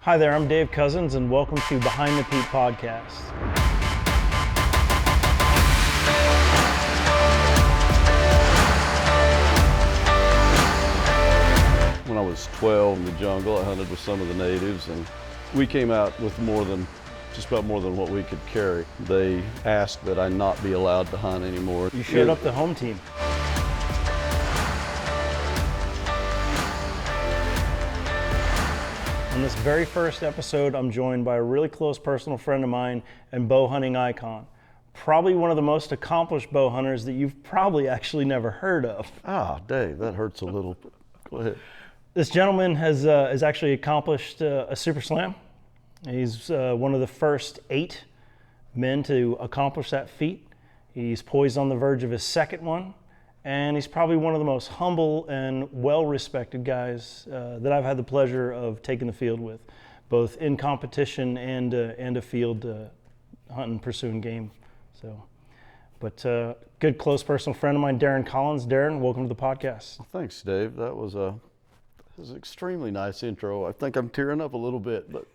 Hi there, I'm Dave Cousins, and welcome to Behind the Peep podcast. When I was 12 in the jungle, I hunted with some of the natives, and we came out with just about more than what we could carry. They asked that I not be allowed to hunt anymore. You showed up the home team. In this very first episode, I'm joined by a really close personal friend of mine and bow hunting icon. Probably one of the most accomplished bow hunters that you've probably actually never heard of. Ah, Dave, that hurts a little. Go ahead. This gentleman has actually accomplished a super slam. He's one of the first 8 men to accomplish that feat. He's poised on the verge of his second one, and he's probably one of the most humble and well-respected guys that I've had the pleasure of taking the field with, both in competition and a field hunting, pursuing game. But good close personal friend of mine, Darren Collins. Darren, welcome to the podcast. Thanks, Dave. That was an extremely nice intro. I think I'm tearing up a little bit, but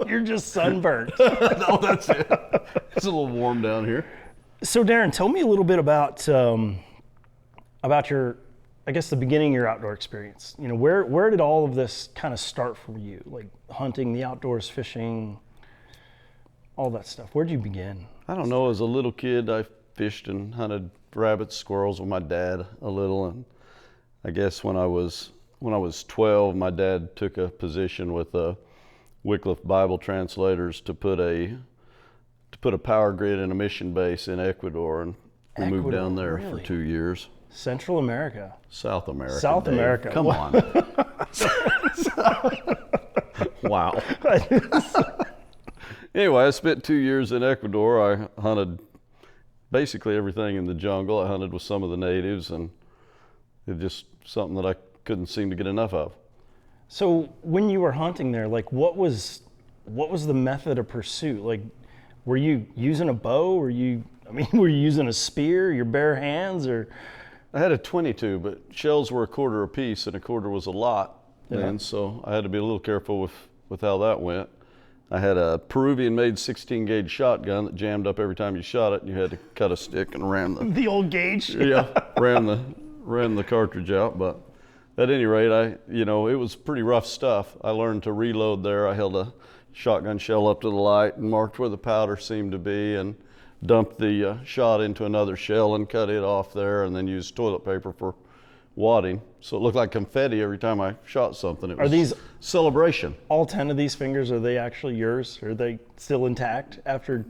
You're just sunburnt. no, that's it. It's a little warm down here. So Darren, tell me a little bit about your, I guess, the beginning of your outdoor experience. You know, where did all of this kind of start for you? Like hunting, the outdoors, fishing, all that stuff. Where'd you begin? I don't know. As a little kid, I fished and hunted rabbits, squirrels with my dad a little, and I guess when I was 12, my dad took a position with Wycliffe Bible translators to put a power grid in a mission base in Ecuador, and we moved down there for 2 years. Central America. South America. South Dave. America. Come on. Wow. Anyway, I spent 2 years in Ecuador. I hunted basically everything in the jungle. I hunted with some of the natives, and it's just something that I couldn't seem to get enough of. So when you were hunting there, like what was the method of pursuit? Like, were you using a bow? Were you using a spear, your bare hands, or? I had a 22, but shells were a quarter apiece, and a quarter was a lot. Yeah. And so I had to be a little careful with how that went. I had a Peruvian-made 16-gauge shotgun that jammed up every time you shot it, and you had to cut a stick and ram The old gauge? ram the cartridge out. But at any rate, it was pretty rough stuff. I learned to reload there. I held a shotgun shell up to the light and marked where the powder seemed to be, and dumped the shot into another shell and cut it off there, and then used toilet paper for wadding. So it looked like confetti every time I shot something. It was these celebration. All 10 of these fingers, are they actually yours? Are they still intact after?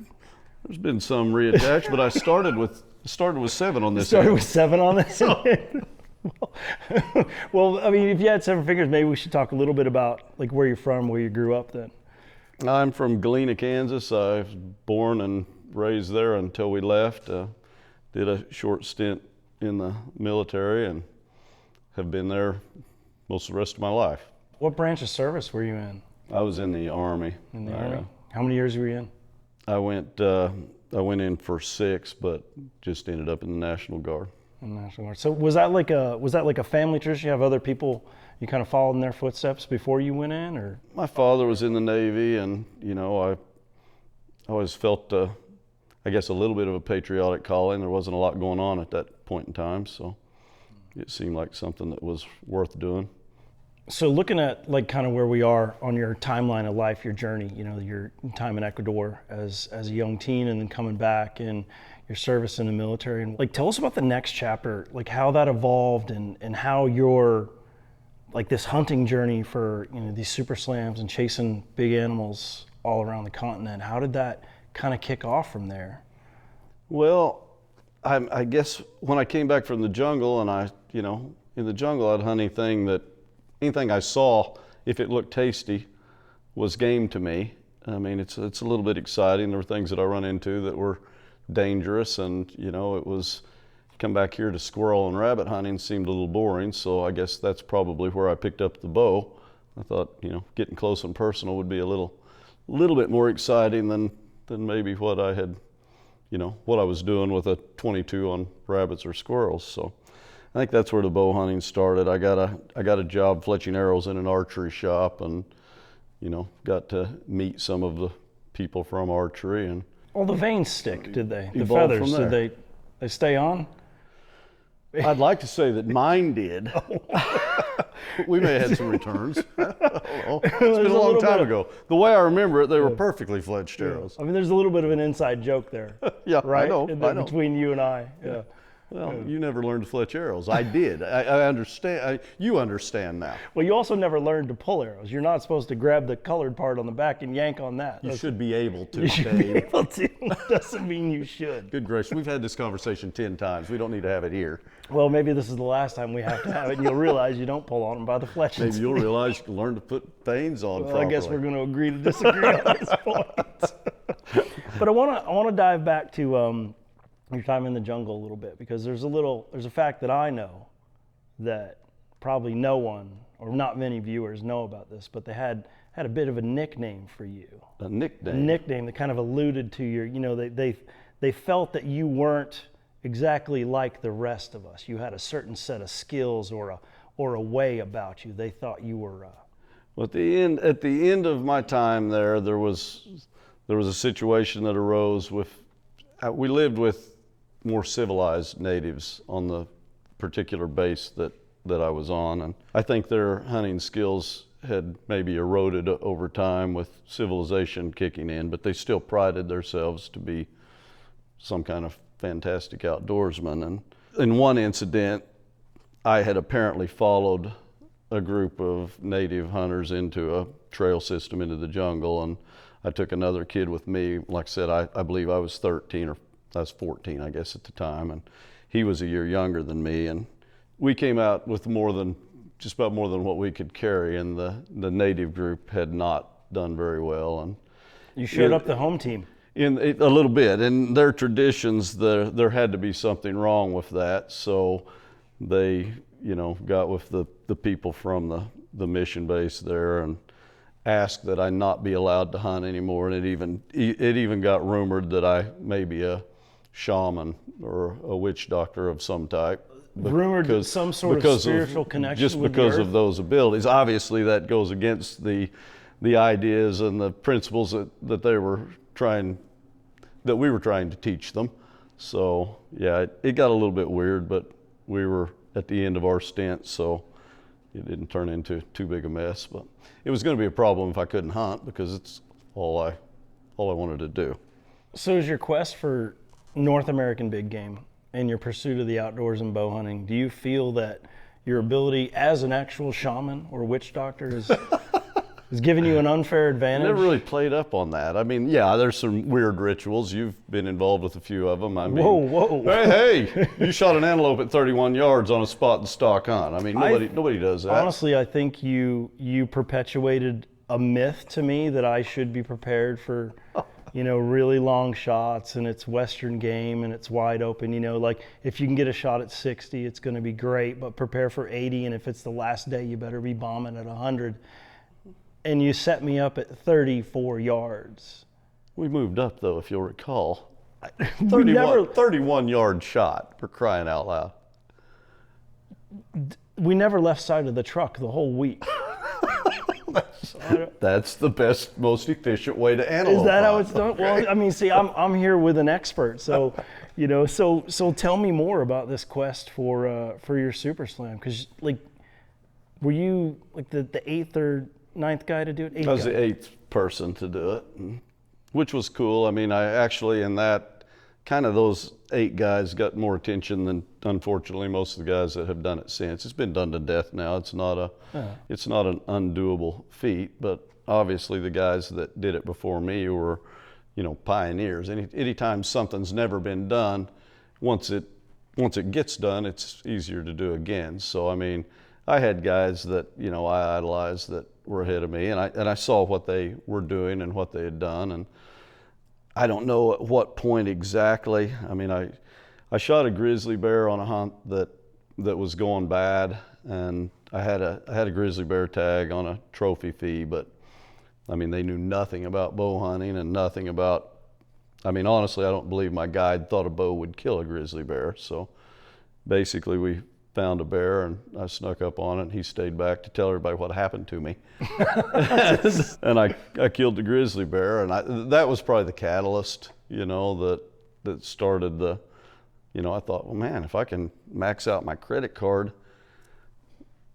There's been some reattached, but I started with 7 on this. Started with 7 on this. Well, I mean, if you had 7 fingers, maybe we should talk a little bit about like where you're from, where you grew up then. I'm from Galena, Kansas. I was born and raised there until we left. Did a short stint in the military and have been there most of the rest of my life. What branch of service were you in? I was in the Army. In the Army? How many years were you in? I went in for 6, but just ended up in the National Guard. In the National Guard. So was that like a family tradition? You have other people you kind of followed in their footsteps before you went in, or? My father was in the Navy, and I always felt I guess a little bit of a patriotic calling. There wasn't a lot going on at that point in time, so it seemed like something that was worth doing. So looking at like kind of where we are on your timeline of life, your journey, your time in Ecuador as a young teen, and then coming back and your service in the military, and like tell us about the next chapter, like how that evolved and how your like this hunting journey for these super slams and chasing big animals all around the continent. How did that kind of kick off from there? Well, I guess when I came back from the jungle, and in the jungle I'd hunt anything I saw, if it looked tasty, was game to me. I mean, it's a little bit exciting. There were things that I run into that were dangerous, and it was come back here to squirrel and rabbit hunting seemed a little boring. So I guess that's probably where I picked up the bow. I thought getting close and personal would be a little bit more exciting than maybe what I had what I was doing with a 22 on rabbits or squirrels. So I think that's where the bow hunting started. I got a job fletching arrows in an archery shop, and got to meet some of the people from archery and. Well, the vanes stick, did they? The Evolved feathers, from did they stay on? I'd like to say that mine did. We may have had some returns. I don't know. It's been a long time ago. The way I remember it, they were perfectly fledged arrows. I mean, there's a little bit of an inside joke there. Yeah, right? I know. Between you and I. Yeah. Well, you never learned to fletch arrows. I did. I understand. You understand now. Well, you also never learned to pull arrows. You're not supposed to grab the colored part on the back and yank on that. You should be able to, You should be Dave. able to. Doesn't mean you should. Good gracious, we've had this conversation 10 times. We don't need to have it here. Well, maybe this is the last time we have to have it, and you'll realize you don't pull on them by the fletching. Maybe you'll realize you can learn to put vanes on properly. I guess we're going to agree to disagree on this point. But I want to dive back to your time in the jungle a little bit, because there's a fact that I know that probably no one or not many viewers know about this, but they had a bit of a nickname for you. A nickname? A nickname that kind of alluded to your, they felt that you weren't exactly like the rest of us. You had a certain set of skills or a way about you. They thought you were. Well, at the end of my time there was a situation that arose with. We lived with more civilized natives on the particular base that I was on, and I think their hunting skills had maybe eroded over time with civilization kicking in, but they still prided themselves to be some kind of fantastic outdoorsman. And in one incident, I had apparently followed a group of native hunters into a trail system into the jungle, and I took another kid with me. Like I said, I believe I was 13 or I was 14, I guess, at the time, and he was a year younger than me, and we came out with just about more than what we could carry, and the native group had not done very well. And you showed up the home team. A little bit. In their traditions, there had to be something wrong with that, so they, got with the people from the mission base there and asked that I not be allowed to hunt anymore, and it even got rumored that I may be a shaman or a witch doctor of some type. Rumored that some sort of spiritual connection just with because the of those abilities. Obviously, that goes against the ideas and the principles that we were trying to teach them. So yeah, it got a little bit weird, but we were at the end of our stint, so it didn't turn into too big a mess. But it was going to be a problem if I couldn't hunt, because it's all I wanted to do. So is your quest for North American big game and your pursuit of the outdoors and bow hunting, do you feel that your ability as an actual shaman or witch doctor is giving you an unfair advantage? I never really played up on that. I mean, yeah, there's some weird rituals. You've been involved with a few of them. I mean, whoa. Hey, you shot an antelope at 31 yards on a spot and stock hunt. I mean, nobody does that. Honestly, I think you perpetuated a myth to me that I should be prepared for, really long shots, and it's Western game and it's wide open. Like if you can get a shot at 60, it's going to be great, but prepare for 80, and if it's the last day, you better be bombing at 100. And you set me up at 34 yards. We moved up, though, if you'll recall. 31-yard shot, for crying out loud. We never left side of the truck the whole week. That's the best, most efficient way to antelope. Is that how hunt, it's done? okay? Well, I mean, see, I'm here with an expert, so so tell me more about this quest for your Super Slam, because were you like the eighth or ninth guy to do it? I was the eighth person to do it, which was cool. I mean, I actually, in that, kind of those 8 guys got more attention than, unfortunately, most of the guys that have done it since. It's been done to death now. It's not an undoable feat, but obviously the guys that did it before me were, pioneers. Anytime something's never been done, once it gets done, it's easier to do again. So, I mean, I had guys that, I idolized that were ahead of me, and I saw what they were doing and what they had done, and I don't know at what point exactly. I mean, I shot a grizzly bear on a hunt that was going bad, and I had a grizzly bear tag on a trophy fee, but I mean, they knew nothing about bow hunting and nothing about, I mean, honestly, I don't believe my guide thought a bow would kill a grizzly bear. So basically we found a bear, and I snuck up on it, and he stayed back to tell everybody what happened to me. And I killed the grizzly bear, and that was probably the catalyst, that started the, I thought, well, man, if I can max out my credit card,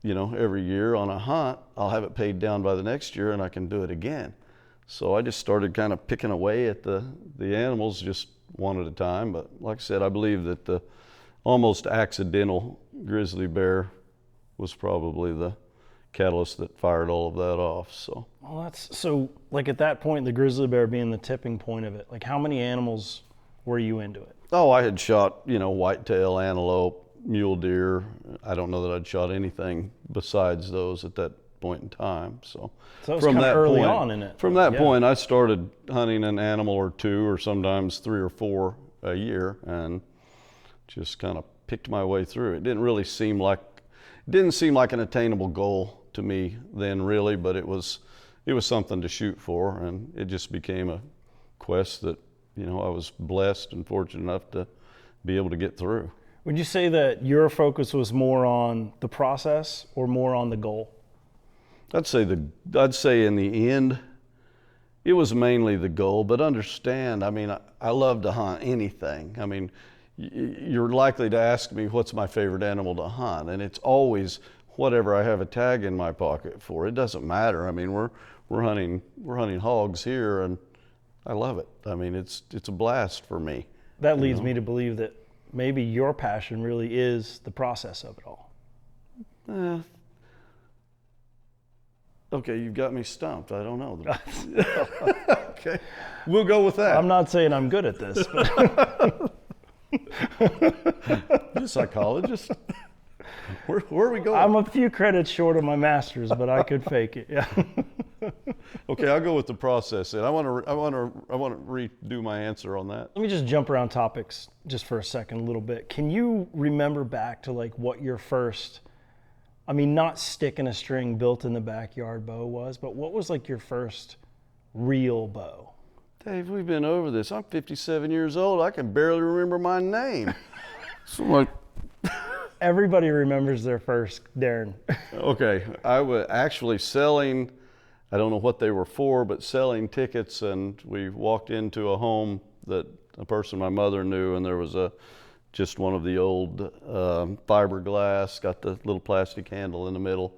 every year on a hunt, I'll have it paid down by the next year, and I can do it again. So I just started kind of picking away at the animals just one at a time. But like I said, I believe that the almost accidental grizzly bear was probably the catalyst that fired all of that off. So, well, so like at that point, the grizzly bear being the tipping point of it, like how many animals were you into it? Oh, I had shot, whitetail, antelope, mule deer. I don't know that I'd shot anything besides those at that point in time. So it was from that early point, on in it. From that point, I started hunting an animal or two, or sometimes 3 or 4 a year, and just kind of picked my way through. It didn't seem like an attainable goal to me then, really, but it was something to shoot for, and it just became a quest that I was blessed and fortunate enough to be able to get through. Would you say that your focus was more on the process or more on the goal? I'd say in the end, it was mainly the goal, but understand, I love to hunt anything. You're likely to ask me what's my favorite animal to hunt, and it's always whatever I have a tag in my pocket for. It doesn't matter. We're hunting hogs here, and I love it. It's a blast for me. That leads me to believe that maybe your passion really is the process of it all. Okay, you've got me stumped. I don't know. Okay, we'll go with that. I'm not saying I'm good at this, but you're a psychologist. Where are we going? I'm a few credits short of my master's, but I could fake it. Yeah. Okay, I'll go with the process. And I want to redo my answer on that. Let me just jump around topics just for a second, a little bit. Can you remember back to like what your first, not stick and a string built in the backyard bow was, but what was like your first real bow? Dave, we've been over this. I'm 57 years old. I can barely remember my name. So like, everybody remembers their first, Darren. Okay, I was actually selling, I don't know what they were for, but selling tickets, and we walked into a home that a person my mother knew, and there was just one of the old fiberglass, got the little plastic handle in the middle,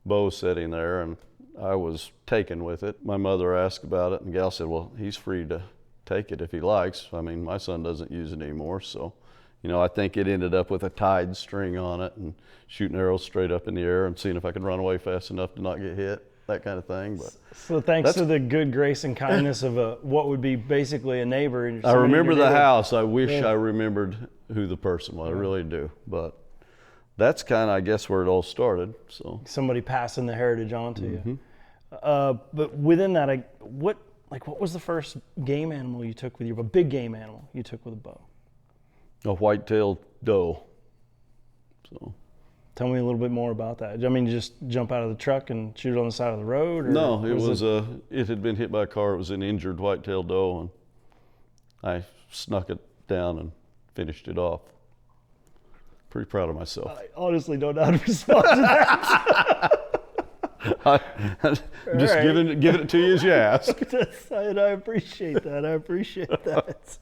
bow sitting there, and I was taken with it. My mother asked about it, and the gal said, well, he's free to take it if he likes. My son doesn't use it anymore, so I think it ended up with a tied string on it and shooting arrows straight up in the air and seeing if I could run away fast enough to not get hit, that kind of thing. But so thanks to the good grace and kindness of what would be basically a neighbor. I remember the house. I wish I remembered who the person was. I really do. But that's kind of, I guess, where it all started. So somebody passing the heritage on to you. But within that, what was the first game animal you took with you? A big game animal you took with a bow? A white-tailed doe. So, tell me a little bit more about that. Just jump out of the truck and shoot it on the side of the road? Or no, it had been hit by a car. It was an injured white-tailed doe, and I snuck it down and finished it off. Pretty proud of myself. I honestly don't know how to respond to that. I'm just giving it to you as you ask. I appreciate that. I appreciate that.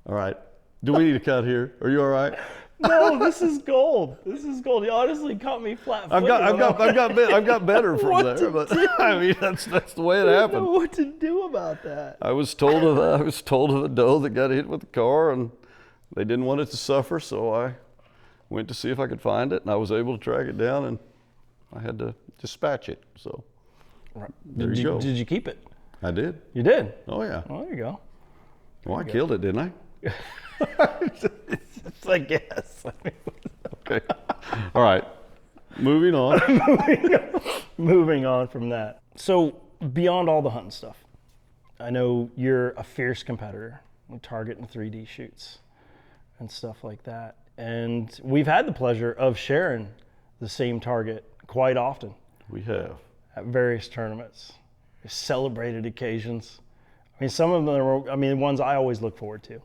All right. Do we need to cut here? Are you all right? No, this is gold. This is gold. You honestly caught me flat-footed. I've got better from there, but that's the way it happened. I don't know what to do about that. I was told of a doe that got hit with a car, and they didn't want it to suffer, so I went to see if I could find it, and I was able to track it down, and I had to dispatch it. So there you go. Did you keep it? I did. You did? Oh yeah. Oh, there you go. Well, I killed it, didn't I? It's like, yes. Okay. All right. Moving on. Moving on from that. So beyond all the hunting stuff, I know you're a fierce competitor. You target in 3D shoots and stuff like that. And we've had the pleasure of sharing the same target quite often. We have. At various tournaments, celebrated occasions. Some of them are, the ones I always look forward to.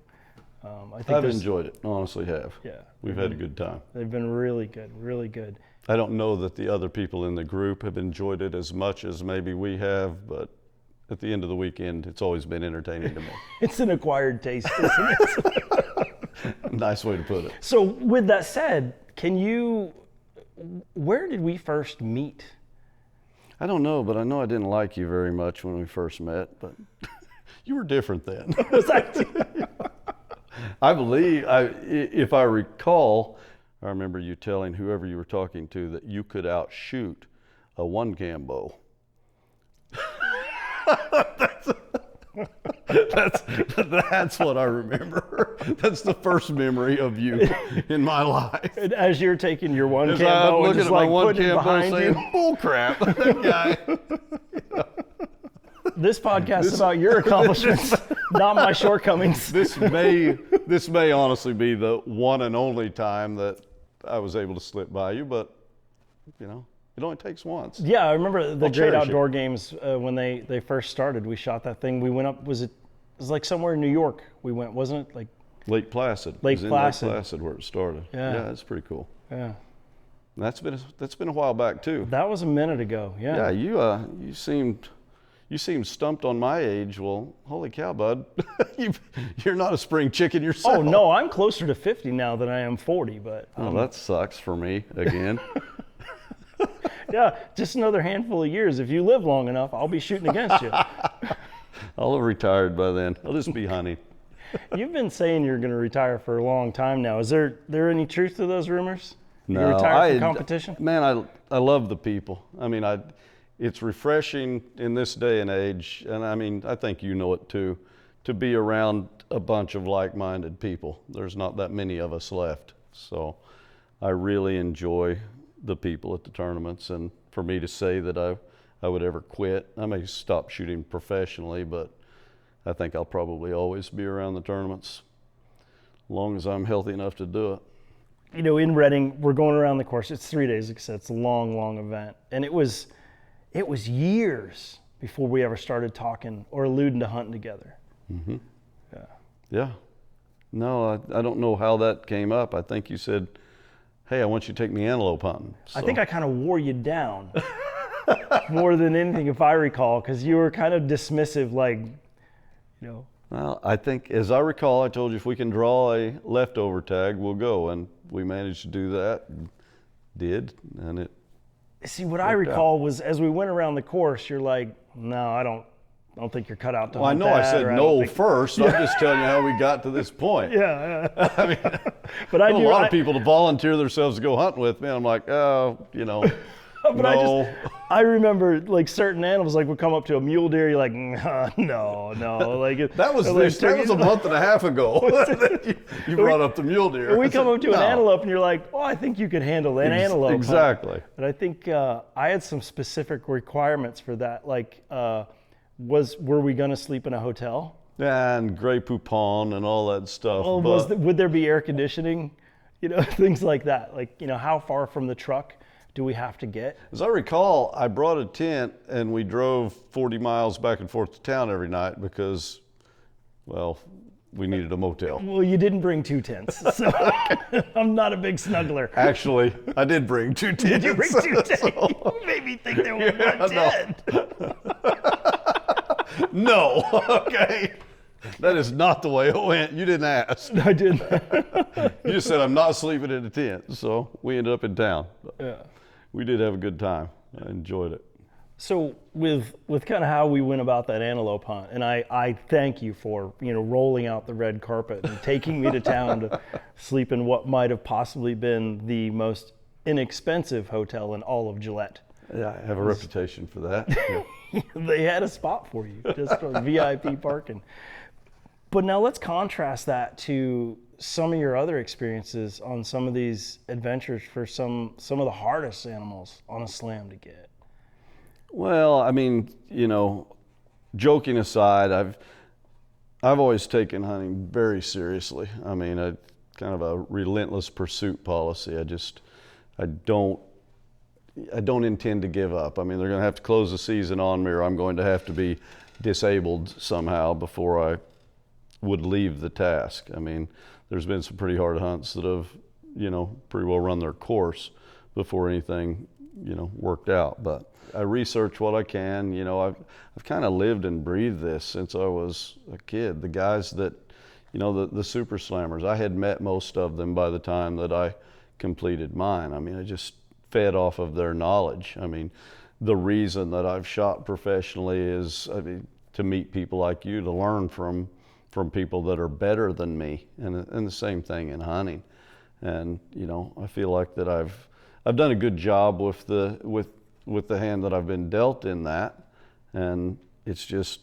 I think I've enjoyed it, honestly have. Yeah. We've had a good time. They've been really good, really good. I don't know that the other people in the group have enjoyed it as much as maybe we have, but at the end of the weekend, it's always been entertaining to me. It's an acquired taste, isn't it? Nice way to put it. So with that said, where did we first meet? I don't know, but I know I didn't like you very much when we first met, but you were different then. Was that? I believe, if I recall, I remember you telling whoever you were talking to that you could outshoot a one-cam bow. That's what I remember. That's the first memory of you in my life. And as you're taking your one As cam I'm bow and looking just at my like one putting it cam bow behind saying, you. bull crap, that guy. This podcast is about your accomplishments, not my shortcomings. This may honestly be the one and only time that I was able to slip by you, but you know, it only takes once. Yeah, I remember the I'll Great cherish Outdoor Games when they first started. We shot that thing. We went up. It was like somewhere in New York. We went, wasn't it? Like Lake Placid. Lake It was Placid. in Lake Placid where it started. Yeah. Yeah, that's pretty cool. Yeah, And that's been a while back too. that was a minute ago. Yeah, you seemed stumped on my age. Well, holy cow, bud, you're not a spring chicken yourself. Oh no, I'm closer to 50 now than I am 40. But Oh, that sucks for me again. yeah, just another handful of years. If you live long enough, I'll be shooting against you. I'll have retired by then. I'll just be hunting. You've been saying you're going to retire for a long time now. Is there any truth to those rumors? No, you retire from competition? Man, I love the people. I mean, it's refreshing in this day and age, and I mean, I think you know it too, to be around a bunch of like-minded people. There's not that many of us left, so I really enjoy the people at the tournaments. And for me to say that I would ever quit, I may stop shooting professionally, but I think I'll probably always be around the tournaments as long as I'm healthy enough to do it. You know, in Reading, we're going around the course. It's 3 days, like I said, it's a long, long event. And it was years before we ever started talking or alluding to hunting together. Mm-hmm. Yeah. Yeah. No, I don't know how that came up. I think you said, hey, I want you to take me antelope hunting. I think I kind of wore you down more than anything, if I recall, because you were kind of dismissive, like, you know. Well, I think, as I recall, I told you if we can draw a leftover tag, we'll go. And we managed to do that, and it See, what I recall was as we went around the course, you're like, no, I don't think you're cut out to Well, I hunt know that, I said or no think... first. I'm just telling you how we got to this point. Yeah. I mean, But I a do, lot of people to volunteer themselves to go hunting with me. And I'm like, oh, you know, but no. I remember like certain animals like would come up to a mule deer. You're like, no, like That was a month and a half ago. you brought up the mule deer. We come up to an antelope and you're like, oh, I think you could handle an antelope. Exactly. Huh? But I think I had some specific requirements for that. Like, were we going to sleep in a hotel? And Grey Poupon and all that stuff. Well, would there be air conditioning? You know, things like that. Like, you know, how far from the truck do we have to get? As I recall, I brought a tent and we drove 40 miles back and forth to town every night because, well, we needed a motel. Well, you didn't bring 2 tents, so I'm not a big snuggler. Actually, I did bring 2 tents. Did you bring 2 tents? You made me think there was one tent. No, okay. That is not the way it went. You didn't ask. I didn't. You just said, I'm not sleeping in a tent. So we ended up in town. Yeah. We did have a good time. I enjoyed it. So with kind of how we went about that antelope hunt, and I thank you for, you know, rolling out the red carpet and taking me to town to sleep in what might have possibly been the most inexpensive hotel in all of Gillette. Yeah, I have a reputation for that. Yeah. They had a spot for you, just for VIP parking. But now let's contrast that to some of your other experiences on some of these adventures for some of the hardest animals on a slam to get. Well, I mean, you know, joking aside, I've always taken hunting very seriously. I mean, kind of a relentless pursuit policy. I don't intend to give up. I mean, they're going to have to close the season on me, or I'm going to have to be disabled somehow before I would leave the task. I mean, there's been some pretty hard hunts that have, pretty well run their course before anything, worked out. But I research what I can. I've kind of lived and breathed this since I was a kid. The guys that, the super slammers, I had met most of them by the time that I completed mine. I mean, I just fed off of their knowledge. I mean, the reason that I've shot professionally is, to meet people like you, to learn from people that are better than me, and the same thing in hunting. And I feel like that I've done a good job with the hand that I've been dealt in that, and it's just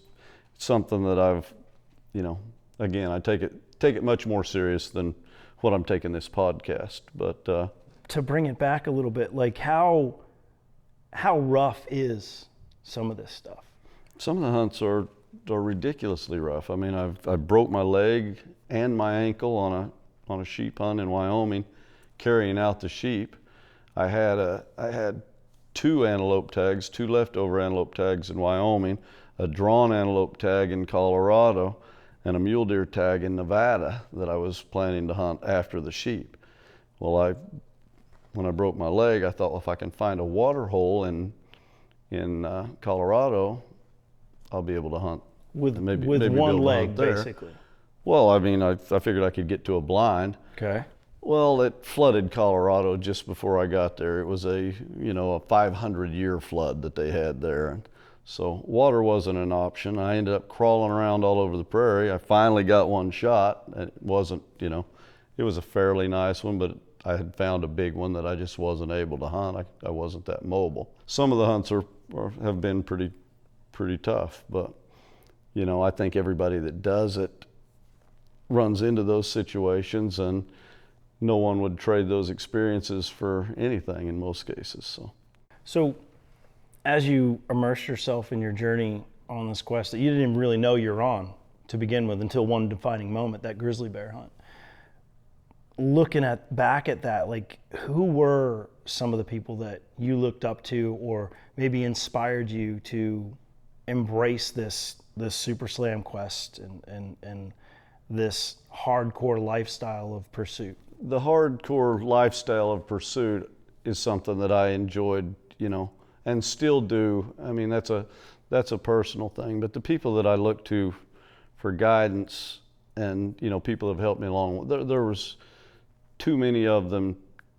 something that I've, again, I take it much more serious than what I'm taking this podcast. But to bring it back a little bit, like how rough is some of this stuff? Some of the hunts are ridiculously rough. I mean, I broke my leg and my ankle on a sheep hunt in Wyoming, carrying out the sheep. I had 2 antelope tags, 2 leftover antelope tags in Wyoming, a drawn antelope tag in Colorado, and a mule deer tag in Nevada that I was planning to hunt after the sheep. Well, when I broke my leg, I thought, well, if I can find a water hole in Colorado, I'll be able to hunt with maybe one leg, basically. Well, I mean, I figured I could get to a blind. Okay. Well, it flooded Colorado just before I got there. It was a 500-year flood that they had there. And so water wasn't an option. I ended up crawling around all over the prairie. I finally got one shot. It wasn't, it was a fairly nice one, but I had found a big one that I just wasn't able to hunt. I wasn't that mobile. Some of the hunts have been pretty tough, but I think everybody that does it runs into those situations, and no one would trade those experiences for anything in most cases. So as you immerse yourself in your journey on this quest that you didn't even really know you're on to begin with until one defining moment, that grizzly bear hunt, looking back at that, like, who were some of the people that you looked up to or maybe inspired you to embrace this super slam quest and this hardcore lifestyle of pursuit? The hardcore lifestyle of pursuit is something that I enjoyed, and still do. I mean, that's a personal thing, but the people that I look to for guidance and, people have helped me along, there was too many of them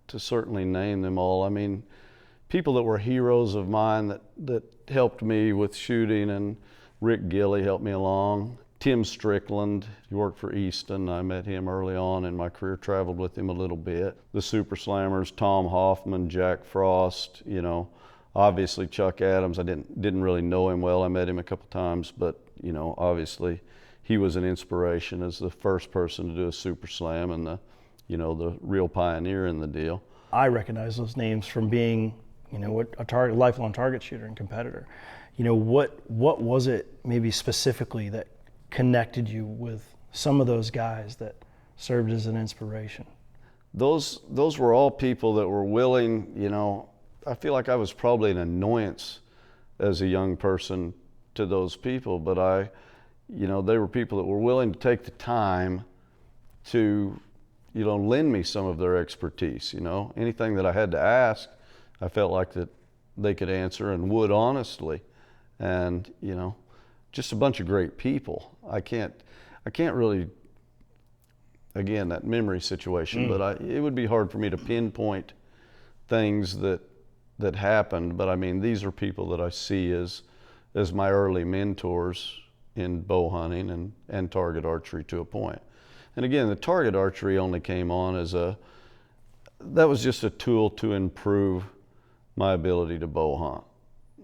to certainly name them all. I mean, people that were heroes of mine that helped me with shooting, and Rick Gilly helped me along. Tim Strickland, he worked for Easton. I met him early on in my career, traveled with him a little bit. The Super Slammers, Tom Hoffman, Jack Frost, obviously Chuck Adams. I didn't really know him well. I met him a couple times, but, obviously he was an inspiration as the first person to do a Super Slam and the real pioneer in the deal. I recognize those names from being, a lifelong target shooter and competitor. What was it maybe specifically that connected you with some of those guys that served as an inspiration? Those were all people that were willing, I feel like I was probably an annoyance as a young person to those people, but they were people that were willing to take the time to, lend me some of their expertise. Anything that I had to ask, I felt like that they could answer and would honestly. And, just a bunch of great people. I can't really, again, that memory situation, but it would be hard for me to pinpoint things that happened. But I mean, these are people that I see as my early mentors in bow hunting and target archery to a point. And again, the target archery only came on that was just a tool to improve my ability to bow hunt.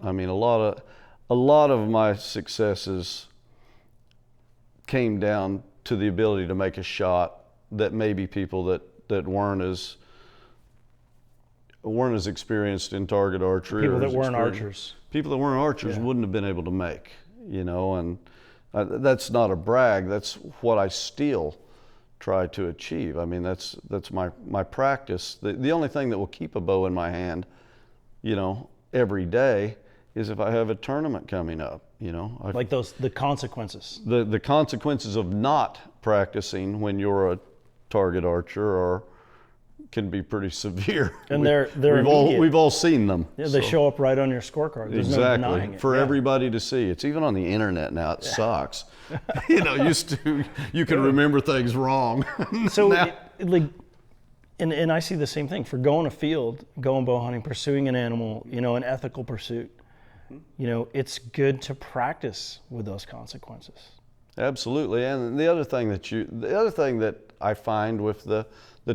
I mean, a lot of my successes came down to the ability to make a shot that maybe people that weren't as experienced in target archery, people that weren't archers wouldn't have been able to make, and that's not a brag. That's what I still try to achieve. I mean, that's my practice. The only thing that will keep a bow in my hand, every day is if I have a tournament coming up, Like the consequences. The consequences of not practicing when you're a target archer can be pretty severe. And they're immediate. We've all seen them. Yeah, they show up right on your scorecard. There's no denying it. For everybody to see. It's even on the internet now. It sucks. Used to you can remember things wrong. So and I see the same thing for going afield, going bow hunting, pursuing an animal, an ethical pursuit. It's good to practice with those consequences. Absolutely. And the other thing that I find with the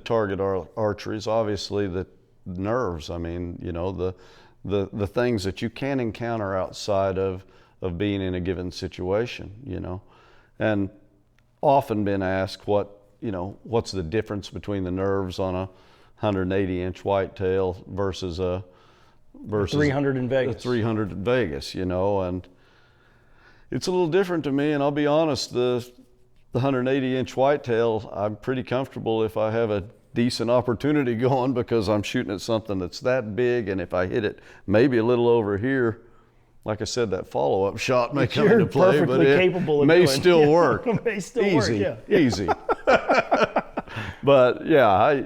target archery is obviously the nerves. I mean, the things that you can encounter outside of being in a given situation, and often been asked what's the difference between the nerves on a 180-inch whitetail versus 300 in Vegas. 300 in Vegas, and it's a little different to me. And I'll be honest, the 180-inch whitetail, I'm pretty comfortable if I have a decent opportunity going, because I'm shooting at something that's that big, and if I hit it maybe a little over here, like I said, that follow-up shot may come into play, but it may still work. It may still work, yeah. Easy. But yeah,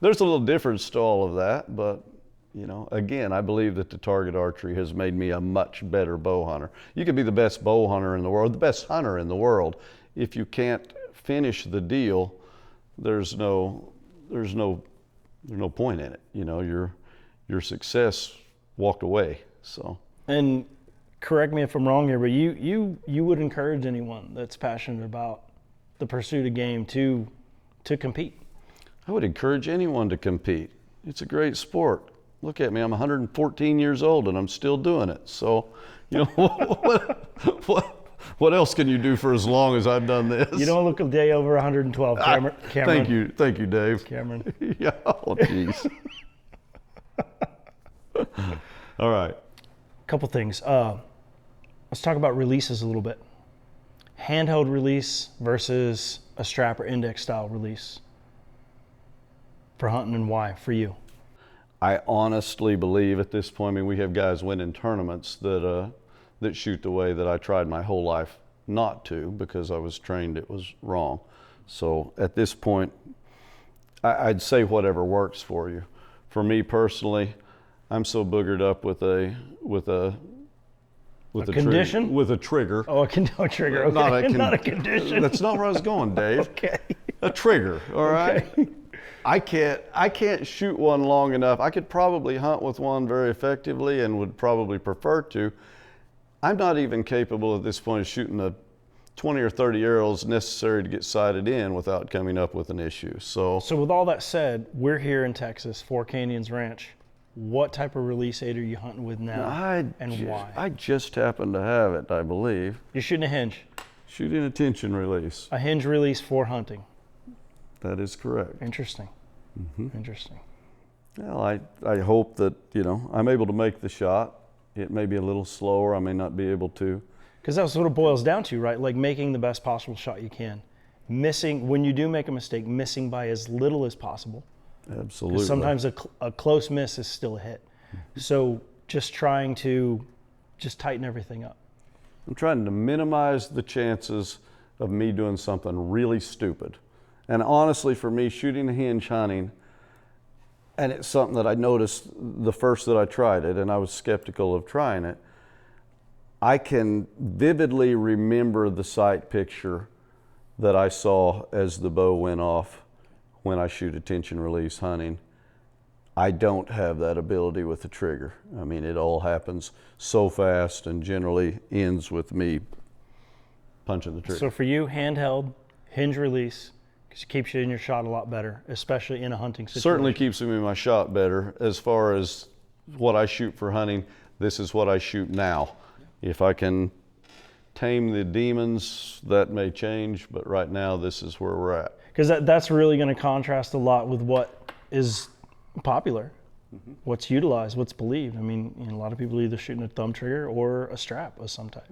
there's a little difference to all of that, but again, I believe that the target archery has made me a much better bow hunter. You can be the best bow hunter in the world, the best hunter in the world. If you can't finish the deal, there's no point in it. Your success walked away. So. And correct me if I'm wrong here, but you would encourage anyone that's passionate about the pursuit of game to compete? I would encourage anyone to compete. It's a great sport. Look at me, I'm 114 years old and I'm still doing it. So, what else can you do for as long as I've done this? You don't look a day over 112, Cameron. Thank you, Dave. Cameron. Yeah, oh jeez. All right. Couple things. Let's talk about releases a little bit. Handheld release versus a strap or index style release for hunting, and why for you? I honestly believe at this point, we have guys winning tournaments that shoot the way that I tried my whole life not to, because I was trained it was wrong. So at this point, I'd say whatever works for you. For me personally, I'm so boogered up with a condition? With a trigger. Oh, a trigger. Okay. Not a condition. That's not where I was going, Dave. Okay. A trigger. All right. Okay. I can't shoot one long enough. I could probably hunt with one very effectively and would probably prefer to. I'm not even capable at this point of shooting the 20 or 30 arrows necessary to get sighted in without coming up with an issue. So with all that said, we're here in Texas, Four Canyons Ranch. What type of release aid are you hunting with now, and why? I just happen to have it, I believe. You're shooting a hinge? Shooting a tension release. A hinge release for hunting? That is correct. Interesting. Mm-hmm. Interesting. Well, I hope that, I'm able to make the shot. It may be a little slower. I may not be able to. Because that's what it boils down to, right? Like making the best possible shot you can. Missing, when you do make a mistake, missing by as little as possible. Absolutely. Sometimes a close miss is still a hit. Mm-hmm. So just trying to tighten everything up. I'm trying to minimize the chances of me doing something really stupid. And honestly, for me, shooting a hinge hunting, and it's something that I noticed the first that I tried it, and I was skeptical of trying it, I can vividly remember the sight picture that I saw as the bow went off when I shoot a tension release hunting. I don't have that ability with the trigger. I mean, it all happens so fast and generally ends with me punching the trigger. So for you, handheld, hinge release, because it keeps you in your shot a lot better, especially in a hunting situation. Certainly keeps me in my shot better. As far as what I shoot for hunting, this is what I shoot now. If I can tame the demons, that may change, but right now this is where we're at. Because that's really going to contrast a lot with what is popular, mm-hmm. What's utilized, what's believed. I mean, a lot of people either shooting a thumb trigger or a strap of some type.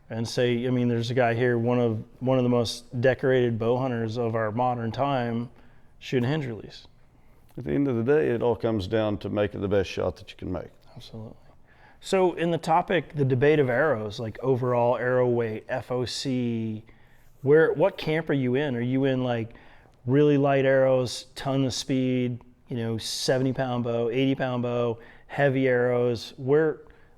And there's a guy here, one of the most decorated bow hunters of our modern time, shooting a hinge release. At the end of the day, it all comes down to making the best shot that you can make. Absolutely. So in the topic, the debate of arrows, like overall arrow weight, FOC, what camp are you in? Are you in like really light arrows, ton of speed, 70-pound bow, 80-pound bow, heavy arrows?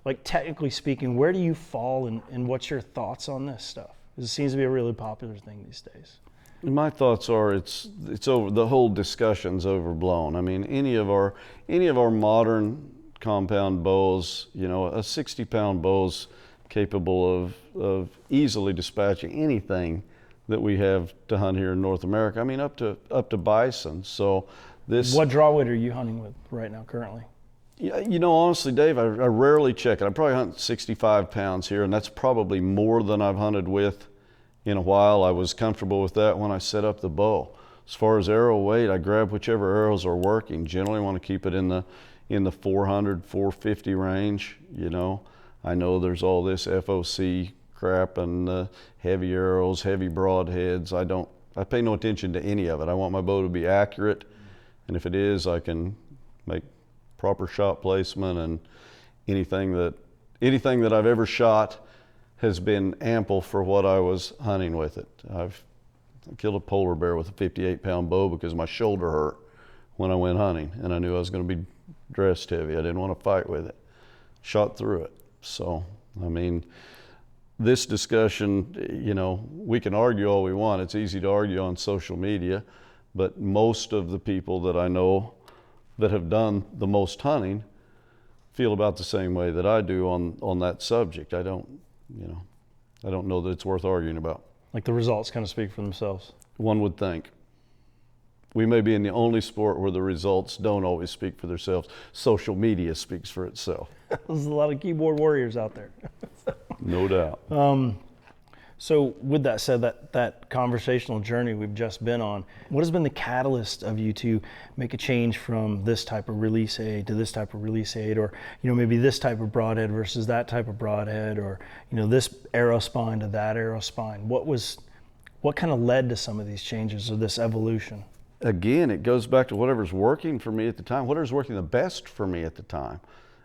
Like technically speaking, where do you fall and what's your thoughts on this stuff? Because it seems to be a really popular thing these days. My thoughts are it's over. The whole discussion's overblown. I mean, any of our modern compound bows, a 60-pound bow's capable of easily dispatching anything that we have to hunt here in North America. I mean, up to bison. So what draw weight are you hunting with right now currently? Yeah, honestly, Dave, I rarely check it. I probably hunt 65 pounds here, and that's probably more than I've hunted with in a while. I was comfortable with that when I set up the bow. As far as arrow weight, I grab whichever arrows are working. Generally want to keep it in the 400, 450 range. I know there's all this FOC crap and heavy arrows, heavy broadheads. I pay no attention to any of it. I want my bow to be accurate, and if it is, I can make proper shot placement, and anything that I've ever shot has been ample for what I was hunting with it. I've killed a polar bear with a 58-pound bow because my shoulder hurt when I went hunting, and I knew I was going to be dressed heavy. I didn't want to fight with it. Shot through it. So, I mean, this discussion, we can argue all we want. It's easy to argue on social media, but most of the people that I know that have done the most hunting feel about the same way that I do on that subject. I don't know that it's worth arguing about. Like the results kind of speak for themselves. One would think. We may be in the only sport where the results don't always speak for themselves. Social media speaks for itself. There's a lot of keyboard warriors out there. No doubt. So with that said, that conversational journey we've just been on, what has been the catalyst of you to make a change from this type of release aid to this type of release aid, or maybe this type of broadhead versus that type of broadhead, or this arrow spine to that arrow spine? What kind of led to some of these changes or this evolution? Again, it goes back to whatever's working for me at the time, whatever's working the best for me at the time.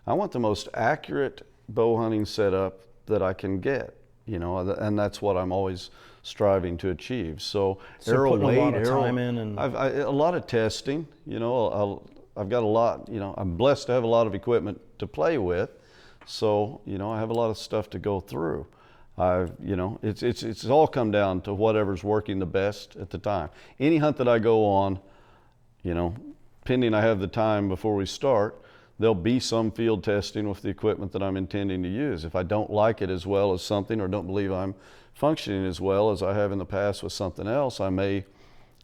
I want the most accurate bow hunting setup that I can get. And that's what I'm always striving to achieve. So arrow putting weight, a lot of time in, and a lot of testing. I've got a lot. I'm blessed to have a lot of equipment to play with. So I have a lot of stuff to go through. It's all come down to whatever's working the best at the time. Any hunt that I go on, pending I have the time before we start, there'll be some field testing with the equipment that I'm intending to use. If I don't like it as well as something, or don't believe I'm functioning as well as I have in the past with something else, I may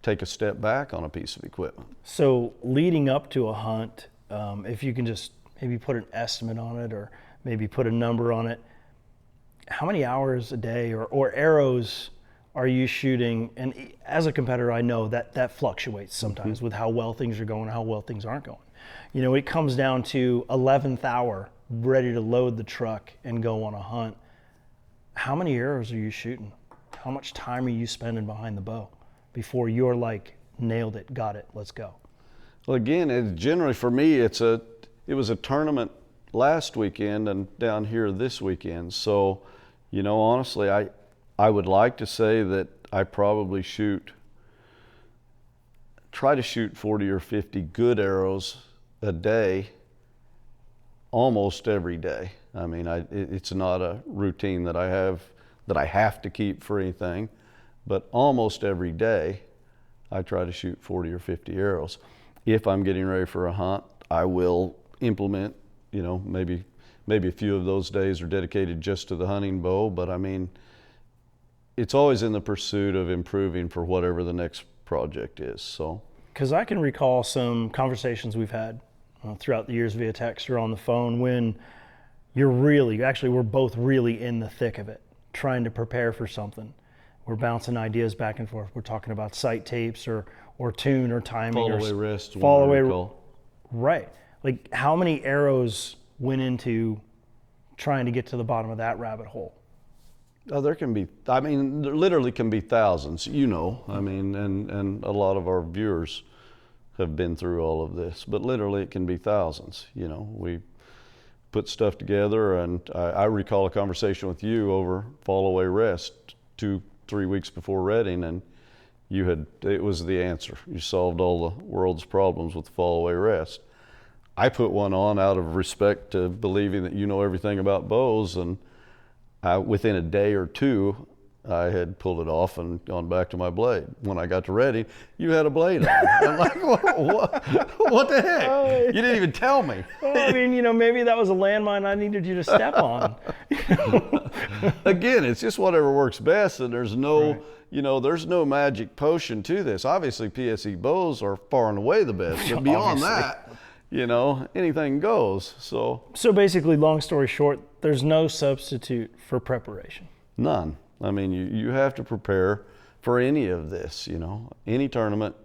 take a step back on a piece of equipment. So leading up to a hunt, if you can just maybe put an estimate on it, or maybe put a number on it, how many hours a day or arrows are you shooting? And as a competitor, I know that fluctuates sometimes with how well things are going, how well things aren't going. It comes down to 11th hour, ready to load the truck and go on a hunt. How many arrows are you shooting? How much time are you spending behind the bow before you're like, nailed it, got it, let's go? Well, again, generally for me, it was a tournament last weekend and down here this weekend. So, honestly, I would like to say that I probably try to shoot 40 or 50 good arrows a day, almost every day. I mean, it's not a routine that I have to keep for anything, but almost every day I try to shoot 40 or 50 arrows. If I'm getting ready for a hunt, I will implement, maybe a few of those days are dedicated just to the hunting bow, but I mean, it's always in the pursuit of improving for whatever the next project is. So, because I can recall some conversations we've had throughout the years via text or on the phone when we're both really in the thick of it, trying to prepare for something. We're bouncing ideas back and forth. We're talking about sight tapes or tune or timing. Fall away wrist. Right. Like how many arrows went into trying to get to the bottom of that rabbit hole? Oh, there literally can be thousands, and a lot of our viewers have been through all of this, but literally it can be thousands. put stuff together, and I recall a conversation with you over fall away rest 2-3 weeks before Reading, and it was the answer. You solved all the world's problems with fall away rest. I put one on out of respect to believing that you know everything about bows, and within a day or two, I had pulled it off and gone back to my blade. When I got to Reading, you had a blade on. I'm like, what the heck? You didn't even tell me. Well, I mean, maybe that was a landmine I needed you to step on. Again, it's just whatever works best, and there's no, there's no magic potion to this. Obviously, PSE bows are far and away the best, but beyond that, anything goes. So basically, long story short, there's no substitute for preparation. None. I mean, you have to prepare for any of this, any tournament.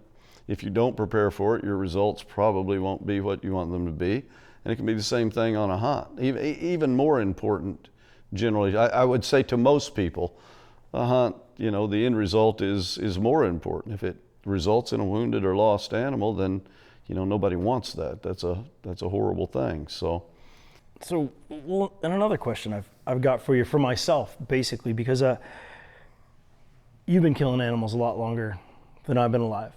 If you don't prepare for it, your results probably won't be what you want them to be. And it can be the same thing on a hunt. Even more important, generally, I would say to most people, a hunt, the end result is more important. If it results in a wounded or lost animal, then, nobody wants that. That's a horrible thing. So, and another question I've got for you, for myself, basically, because you've been killing animals a lot longer than I've been alive.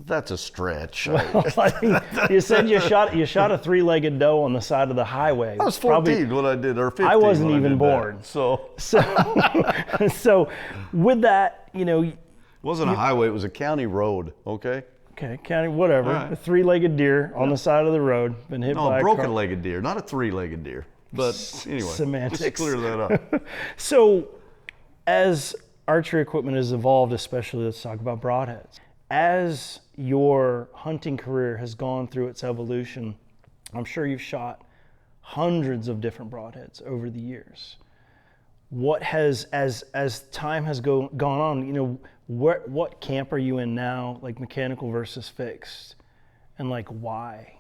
That's a stretch. Well, you said you shot a 3-legged doe on the side of the highway. I was 14 when I did, or 15. I wasn't even born. That. So with that, it wasn't a highway. It was a county road. Okay. Okay, county, whatever. Right. A 3-legged deer on the side of the road, been hit by a broken-legged deer, not a 3-legged deer. But anyway, semantics. Just clear that up. So, as archery equipment has evolved, especially, let's talk about broadheads. As your hunting career has gone through its evolution, I'm sure you've shot hundreds of different broadheads over the years. What has, as time has gone on, what camp are you in now, like mechanical versus fixed, and like why?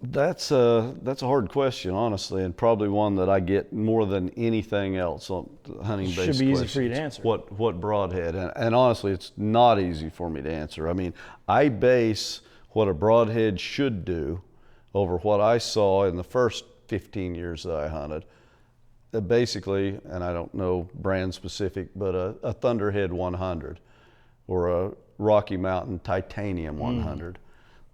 That's a hard question, honestly, and probably one that I get more than anything else on hunting-based questions. Should be easy for you to answer. What broadhead? And honestly, it's not easy for me to answer. I mean, I base what a broadhead should do over what I saw in the first 15 years that I hunted. Basically, and I don't know brand specific, but a Thunderhead 100 or a Rocky Mountain Titanium 100.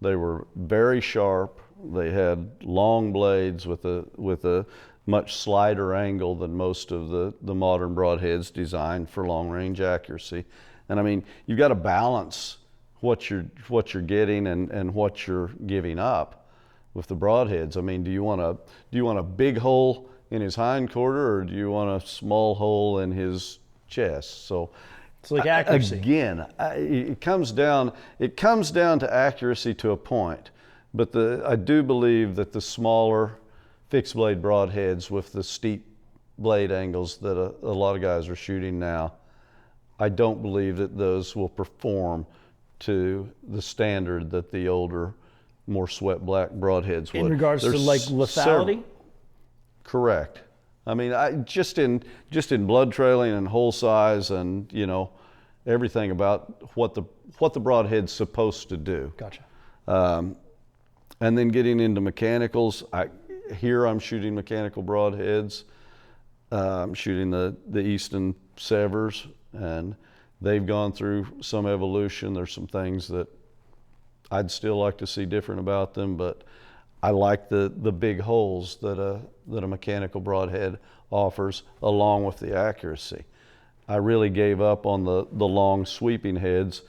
They were very sharp. They had long blades with a much slighter angle than most of the modern broadheads designed for long range accuracy. And I mean, you've got to balance what you're getting and what you're giving up with the broadheads. I mean, do you want a big hole in his hind quarter, or do you want a small hole in his chest? So it's like accuracy. Again, it comes down to accuracy to a point, but I do believe that the smaller fixed blade broadheads with the steep blade angles that a lot of guys are shooting now, I don't believe that those will perform to the standard that the older, more sweat black broadheads would. In regards to like lethality? Correct. I mean, just in blood trailing and hole size and everything about what the broadhead's supposed to do. Gotcha. And then getting into mechanicals, I'm shooting mechanical broadheads. I'm shooting the Easton Severs, and they've gone through some evolution. There's some things that I'd still like to see different about them, but I like the big holes that a mechanical broadhead offers, along with the accuracy. I really gave up on the long sweeping heads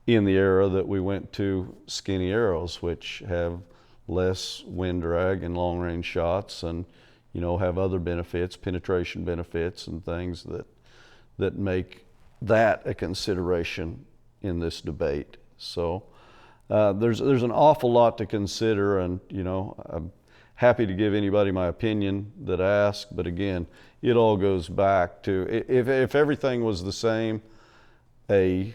in the era that we went to skinny arrows, which have less wind drag and long range shots, and have other benefits, penetration benefits, and things that make that a consideration in this debate. So there's an awful lot to consider, and I'm happy to give anybody my opinion that asks, but again, it all goes back to if everything was the same, a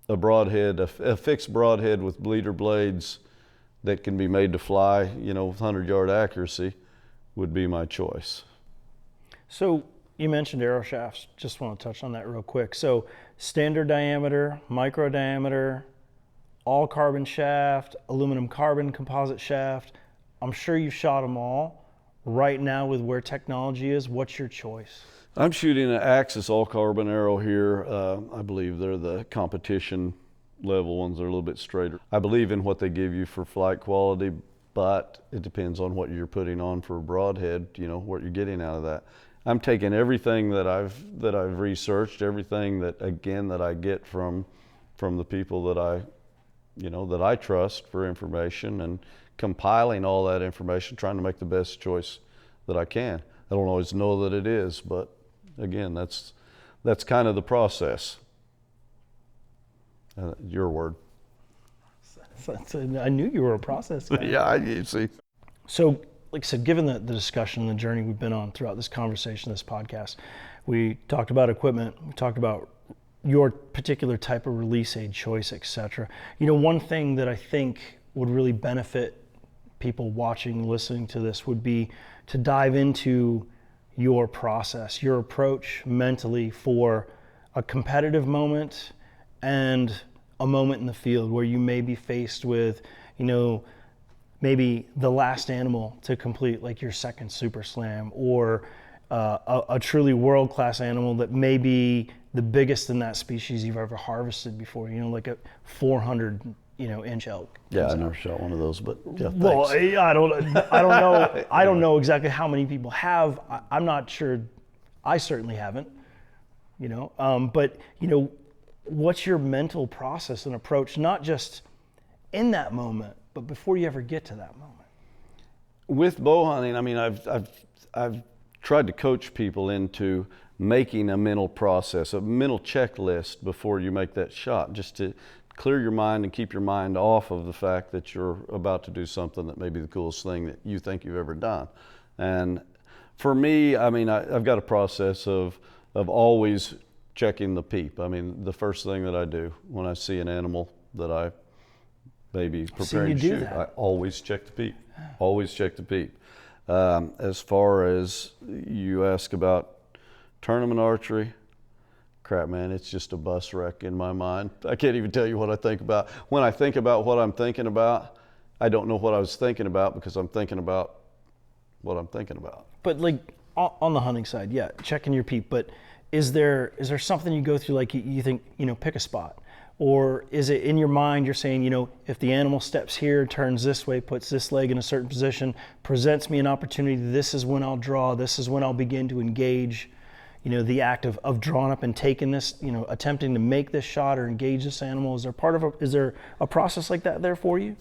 broadhead, a fixed broadhead with bleeder blades that can be made to fly, with 100-yard accuracy, would be my choice. So you mentioned arrow shafts. Just want to touch on that real quick. So standard diameter, micro diameter, all carbon shaft, aluminum carbon composite shaft. I'm sure you've shot them all. Right now with where technology is, what's your choice? I'm shooting an Axis all carbon arrow here. I believe they're the competition level ones. They're a little bit straighter. I believe in what they give you for flight quality, but it depends on what you're putting on for a broadhead, you know, what you're getting out of that. I'm taking everything that I've researched, everything that I get from the people that I trust for information, and compiling all that information, trying to make the best choice that I can. I don't always know that it is, but again, that's kind of the process. Your word. I knew you were a process guy. Yeah, you see. So, like I said, given the discussion and the journey we've been on throughout this conversation, this podcast, we talked about equipment, we talked about your particular type of release aid choice, etc. You know, one thing that I think would really benefit people watching, listening to this would be to dive into your process, your approach mentally for a competitive moment and a moment in the field where you may be faced with, you know, maybe the last animal to complete like your second super slam, or a truly world-class animal that may be the biggest in that species you've ever harvested before, you know, like a 400 inch elk. Yeah, I never shot one of those, but yeah, thanks. Well, I don't know. I don't know exactly how many people have. I'm not sure. I certainly haven't. You know, but you know, what's your mental process and approach, not just in that moment, but before you ever get to that moment? With bow hunting, I mean, I've tried to coach people into making a mental process, a mental checklist before you make that shot, just to clear your mind and keep your mind off of the fact that you're about to do something that may be the coolest thing that you think you've ever done. And for me, I mean, I've got a process of always checking the peep. I mean, the first thing that I do when I see an animal that I may be preparing to shoot, I always check the peep. Always check the peep. As far as you ask about tournament archery, crap, man, it's just a bus wreck in my mind. I can't even tell you what I think about. When I think about what I'm thinking about, I don't know what I was thinking about because I'm thinking about what I'm thinking about. But like on the hunting side, yeah, checking your peep, but is there something you go through, like you think, you know, pick a spot? Or is it in your mind you're saying, you know, if the animal steps here, turns this way, puts this leg in a certain position, presents me an opportunity, this is when I'll draw, this is when I'll begin to engage, you know, the act of drawing up and taking this, you know, attempting to make this shot or engage this animal? Is there a process like that there for you?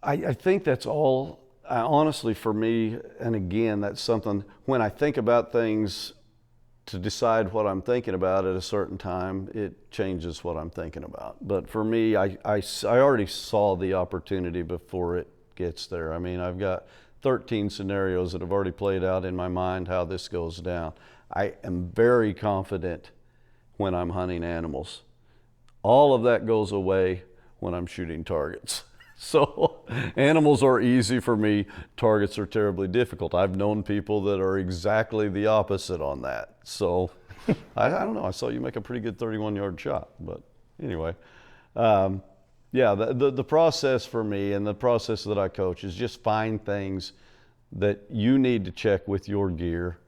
I think that's all, honestly, for me, and again, that's something, when I think about things to decide what I'm thinking about at a certain time, it changes what I'm thinking about. But for me, I already saw the opportunity before it gets there. I mean, I've got 13 scenarios that have already played out in my mind how this goes down. I am very confident when I'm hunting animals. All of that goes away when I'm shooting targets. So animals are easy for me, targets are terribly difficult. I've known people that are exactly the opposite on that. So I don't know, I saw you make a pretty good 31-yard shot, but anyway. Yeah, the process for me and the process that I coach is just find things that you need to check with your gear,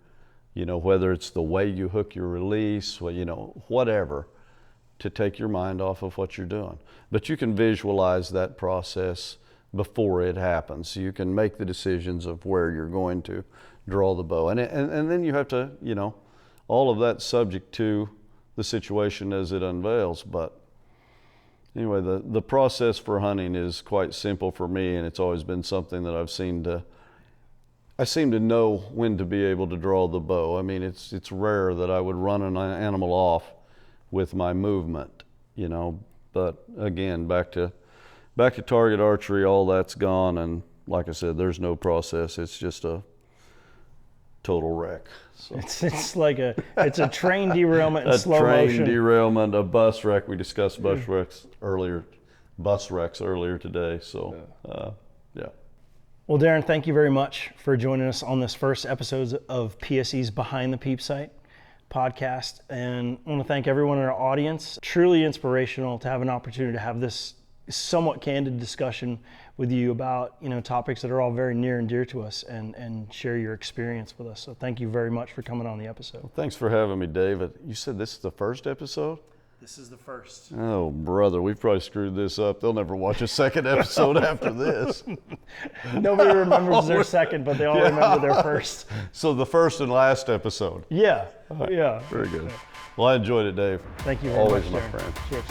you know, whether it's the way you hook your release, well, you know, whatever, to take your mind off of what you're doing. But you can visualize that process before it happens. You can make the decisions of where you're going to draw the bow. And then you have to, you know, all of that subject to the situation as it unveils. But anyway, the process for hunting is quite simple for me, and it's always been something that I seem to know when to be able to draw the bow. I mean, it's rare that I would run an animal off with my movement, you know. But again, back to target archery, all that's gone, and like I said, there's no process. It's just a total wreck. So. It's like it's a train derailment in slow motion. A train derailment, a bus wreck. We discussed bus wrecks earlier today. So, yeah. Well, Darren, thank you very much for joining us on this first episode of PSE's Behind the Peep Sight podcast. And I want to thank everyone in our audience. Truly inspirational to have an opportunity to have this somewhat candid discussion with you about, you know, topics that are all very near and dear to us, and share your experience with us. So thank you very much for coming on the episode. Thanks for having me, David. You said this is the first episode? This is the first. Oh, brother, we've probably screwed this up. They'll never watch a second episode after this. Nobody remembers their second, but they all remember their first. So the first and last episode. Yeah, yeah. Very good. Well, I enjoyed it, Dave. Thank you very Always much, my Darren. friend. Cheers.